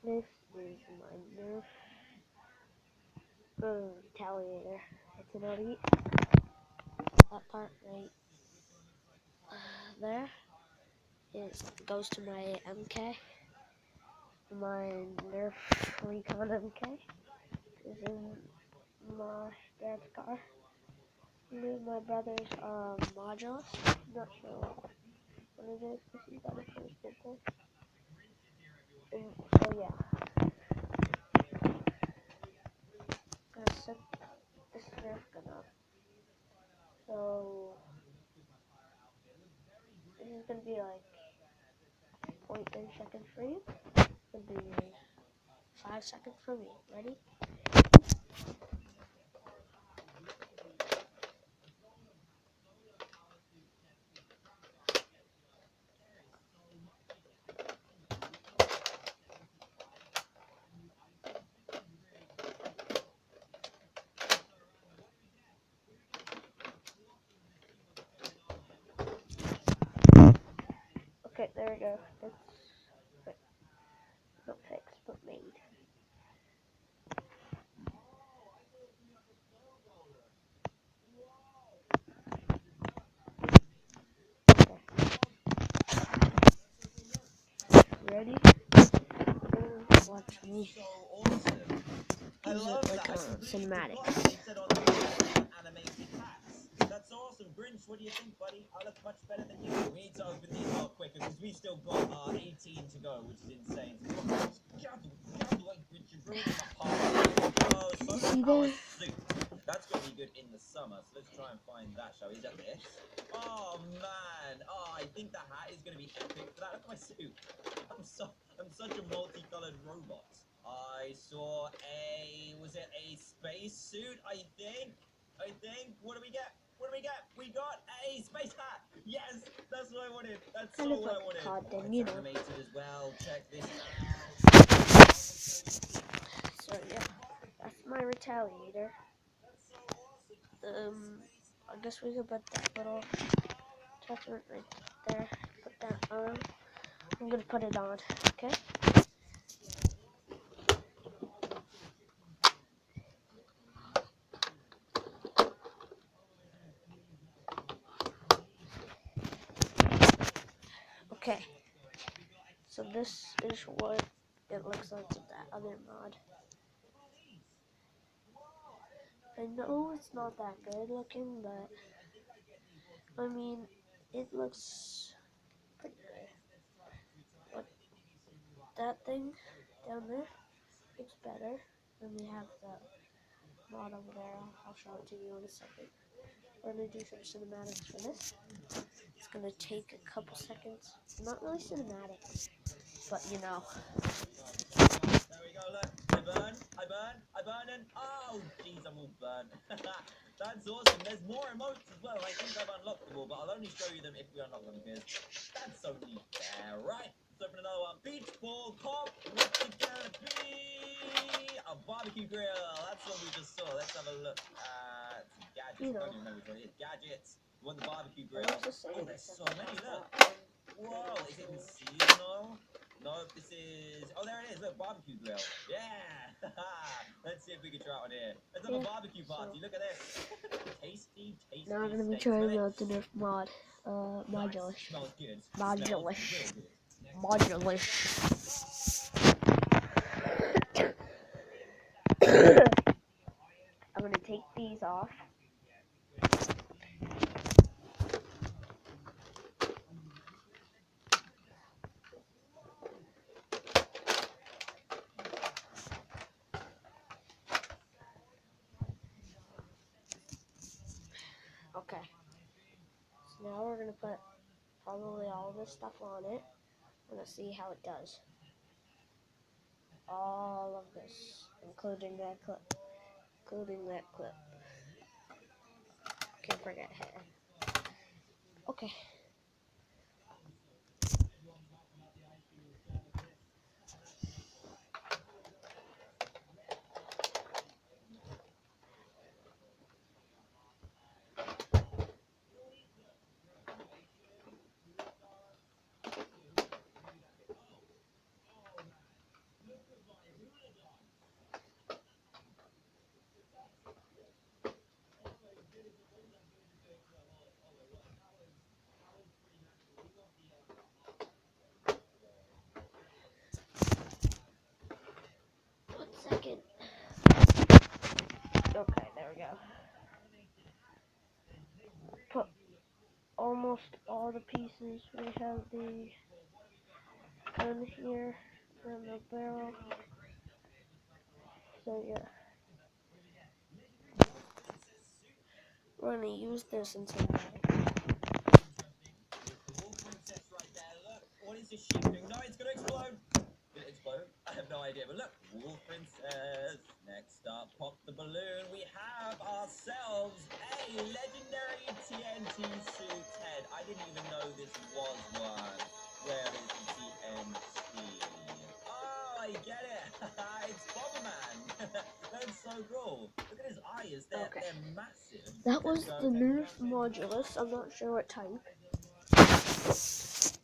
This is my Nerf retaliator. It's an elite. That part right there, it goes to my MK. My Nerf Recon MK is in my dad's car. My brother's Modulus. Not sure what it is because he's got it for his birthday. So yeah, gonna set this Nerf gun up. So this is gonna be like 0.3 seconds for you. It's gonna be 5 seconds for me. Ready? Okay, there we go. It's not fixed, but made. Okay. Ready? Watch me use it like a cinematic. That's awesome, Grinch. What do you think, buddy? I look much better than you. We need to open these a lot quicker because we still got 18 to go, which is insane. Get out the way, Grinch. You're ruining my party. Oh, solar power suit. That's going to be good in the summer, so let's try and find that, shall we? Is that this? Oh, man. Oh, I think the hat is going to be epic for that. Look at my suit. I'm such a multicolored robot. I saw was it a space suit? I think. What do we get? What do we get? We got a space hat. Yes, that's what I wanted. That's Kind so of what like I wanted. COD then, It's you know. animated as well. Check this out. So yeah, that's my retaliator. I guess we could put that little attachment right there. Put that on. I'm gonna put it on. Okay. Okay. So this is what it looks like with that other mod. I know it's not that good looking, but I mean, it looks pretty good. But that thing down there looks better. Then we have the mod over there. I'll show it to you in a second. We're gonna do some cinematics for this. It's gonna take a couple seconds. Not really cinematic, but you know. There we go, look. I burn, and oh, jeez, I'm all burnt. That's awesome. There's more emotes as well. I think I've unlocked them all, but I'll only show you them if we unlock them because that's only fair, right? Let's open another one. Beach ball comp. What's it gonna be? A barbecue grill. That's what we just saw. Let's have a look at gadgets. You I know. don't even know which one it is. Gadgets. We want the barbecue grill. Oh, there's so many. Look. Whoa, is it in seasonal? No, this is. Oh, there it is. Look, barbecue grill. Yeah. Let's see if we can try it on here. Let's have a barbecue party. Look at this. Tasty, tasty Now I'm gonna be steak. Smell trying it. out the Nerf mod. Modulus. Nice. Smells good. Modulus. Smells real good. Modulus. I'm gonna take these off. Okay. So now we're gonna put probably all this stuff on it. We're gonna see how it does. All of this, including that clip. Can't forget hair. Okay. all the pieces. We have the gun here and the barrel. So yeah, we're gonna use this until Wall princess right there. Look, what is this ship doing? No, it's gonna explode. Will it explode? I have no idea. But look, Wall princess. Next up, pop the balloon. We have ourselves a legendary TNT suit head. I didn't even know this was one. Where is the TNT? Oh, I get it. It's Bomberman. That's so cool. Look at his eyes. Okay. They're massive. that was Let's go the take Nerf it down. Modulus. I'm not sure what type.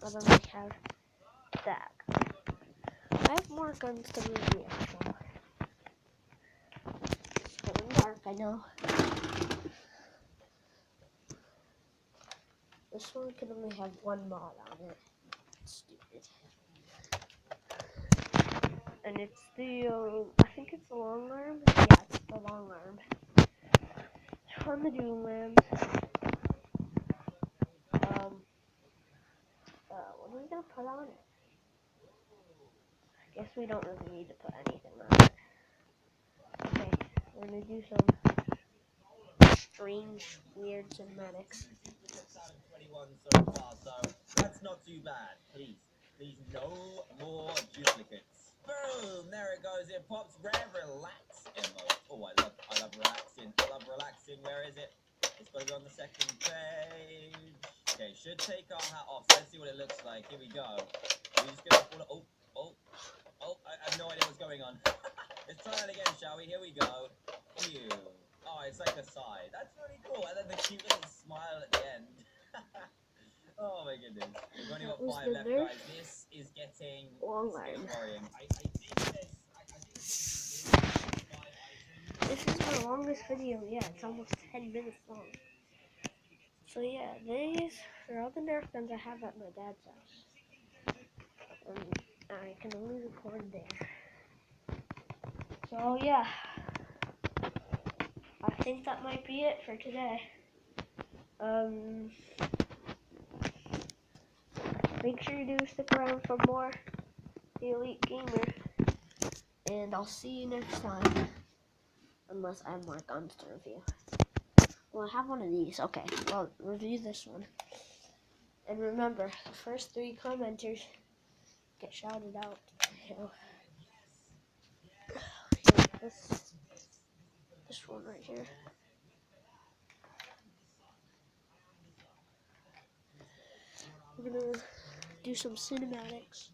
But then we have that. I have more guns to review, so it's getting dark, I know. This one can only have one mod on it. Stupid. And it's the, I think it's the long arm? Yeah, it's the long arm. On the Doom Lambs. What are we gonna put on it? I guess we don't really need to put anything on it. Okay, we're gonna do some strange, weird cinematics. 2% out of 21 so far, so that's not too bad. Please, no more duplicates. Boom! There it goes. It pops rare relax emote. Oh, I love relaxing. I love relaxing. Where is it? It's got to be on the second page. Okay, should take our hat off. Let's see what it looks like. Here we go. We're just gonna pull it. Oh! I have no idea what's going on. Let's try that again, shall we? Here we go. Phew. Oh, it's like a sigh. That's really cool. And then the cute little smile at the end. Oh my goodness. We've only got That was 5 the left, Nerf guys. This is getting long it's getting arm. worrying. I think this is 5 items. This is my longest video yet. It's almost 10 minutes long. So yeah, these are all the Nerf guns I have at my dad's house. And I can only record there. So yeah, I think that might be it for today. Make sure you do stick around for more The Elite Gamer. And I'll see you next time. Unless I have more guns to review. Well, I have one of these. Okay, well, review this one. And remember, the first 3 commenters get shouted out. So, this one right here. We're gonna do some cinematics.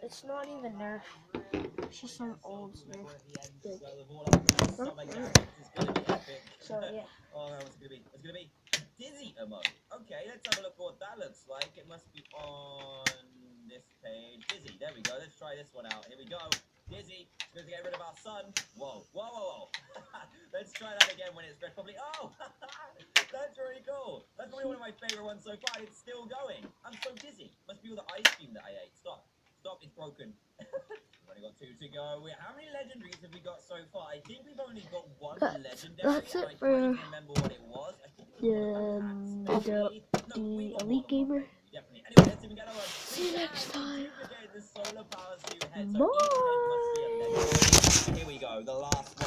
It's not even Nerf. It's just some old Nerf. Like, not Nerf. So yeah. Oh, what's it gonna be? It's gonna be Dizzy emote. Okay, let's have a look at what that looks like. It must be on this page. Dizzy, there we go. Let's try this one out. Here we go. Dizzy, it's going to get rid of our sun. Whoa. Let's try that again when it's spread properly. Oh, that's really cool. That's probably one of my favorite ones so far. It's still going. I'm so dizzy. Must be all the ice cream that I ate. Stop, it's broken. We've only got 2 to go. How many legendaries have we got so far? I think we've only got 1 legendary. That's it I for can't even remember what it was. I think it was the Elite Gamer. Definitely. Anyway, let's even get on. See you next time. The solar power suit head. So Bye. each head must be a legendary. Here we go. The last one.